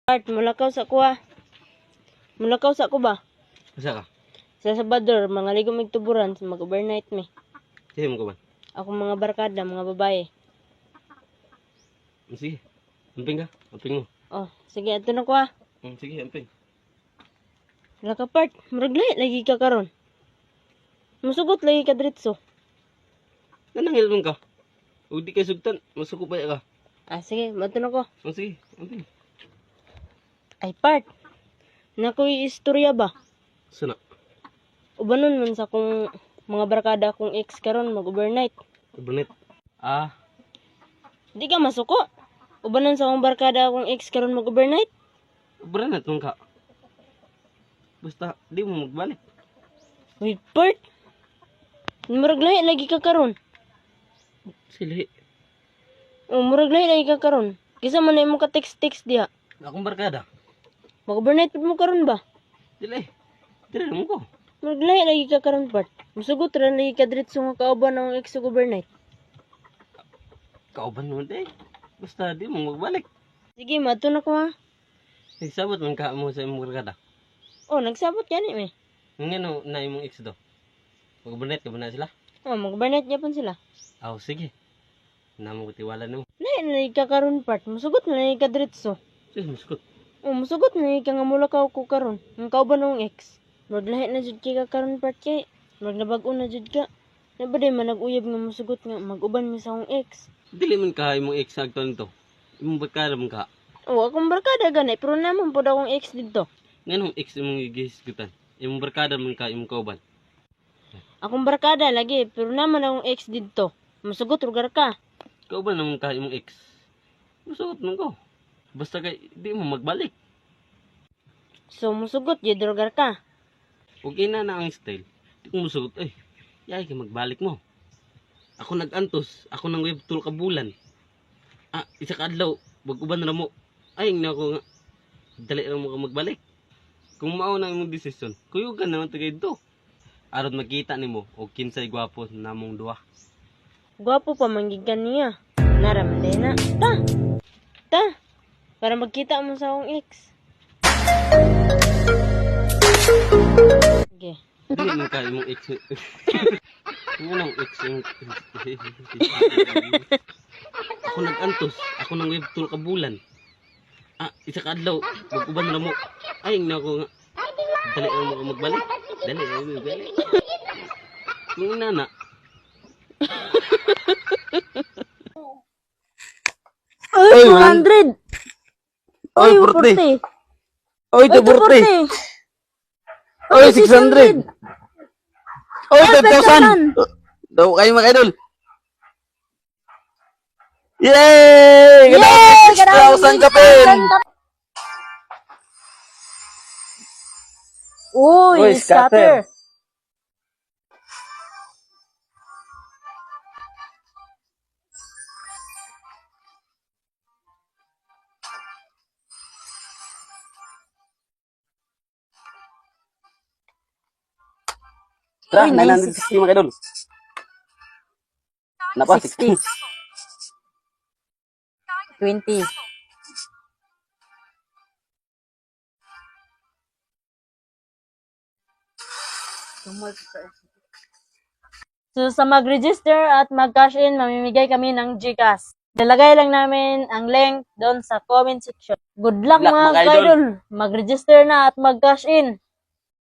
Part, mulakaw sa kuha. Mulakaw sa ko ba? Asa ka? Sa Sabador, mga ligo magtuburan, mag-overnight me. Sige mo ko ba? Ako mga barkada, mga babae. Sige. Amping ka. Amping mo. Oh, sige, ato na kuha. Sige, amping. Wala ka part, muraglay, lagi ka karon. Musugot lagi ka diretso. Nanangil ka. Huwag di kayo sugtan. Masuko pa ka. Ah, sige, mato na ko. Sige, amping. Ay, part. Nakoy istorya ba? Sana. Ubanon man sa kung mga barkada kong ex karon mag-overnight. Overnight. Di ka masuko. Ubanon sa kong barkada kong ex karon mag-overnight. Overnight man ka. Basta, di mo magbalik. Wait, part. Muraglay, lagi ka karon. Sili. Oh, muraglay, lagi ka karon. Kisa man na mo ka text-text diha. Akong barkada. Mag-overnight mo karon ba? Dili. Dili naman ko. Muraglay, lagi ka karon, part. Musugot rin, lagi ka diretso nga kauban ng ex overnight. Kauban mo di. Basta, di mo magbalik. Sige, mato na ko ha. Nagsabot man ka mo sa imong barkada. Oh, nagsabot yan eh. Ngano na imong ex do? Mag-overnight ka ba na sila? Oh, mag-overnight niya pa sila. Sige. Namo ko tiwala nimo. Lagi ka karon, part. Musugot na lagi ka diretso. Sige, muskot. Oh, musugot na lagi ka nga mulakaw ko karon. Ang kauban ng ex. Maglahi na jud ka karon, part kay. Magnabago na jud ka. Nabaday man nag-uyab nga musugot nga mag-uban mi sa akong ex. Dili man ka imong ex agto nito. Imong barkada man ka. Oh, akong barkada gani, pero naman po akong ex dito. Nganong ex imong gihisgutan? Imong barkada man ka imong kauban. Akong barkada lagi, pero naman akong ex dito. Musugot rugar ka. Kauban naman ka imong ex. Musugot man ko. Basta kay di mo magbalik. So, musugot jud rugar ka. Ug ina na ang style. Di ko musugot ay. Yay kay magbalik mo. Ako nag-antos, ako nang web tul ka bulan. Isa ka adlaw, bag-uban na mo. Ay na ako nga. Dali na mo ka magbalik. Kung mao na imong desisyon, kuyugan naman tagay do. Aron makita nimo og kinsay gwapo namong duha. Gwapo pa manggigan niya. Naraman na. Ta. Para magkita mo sa akong ex. Okay. Dili man ka imong ex. Nganong ex yung ako nag-antos, ako nang web tul ka bulan. Isa ka adlaw, bag-uban na mo. Ay na ako nga. Dali na mo ka magbalik. Dali. Kung nana. Ay, 200! Ay, 40! Ay, 240! Ay, 600! Ay, 5,000! Daw kayo mga idol! Yay! Yay! 6,000 kapin! Uy, scatter! Tara, Uy, 960 mga idol. Napa, 60. 20. So, sa mag-register at mag-cash in, mamimigay kami ng GCash. Nilagay lang namin ang link doon sa comment section. Good luck Good luck, mga mga idol. idol! Mag-register na at mag-cash in.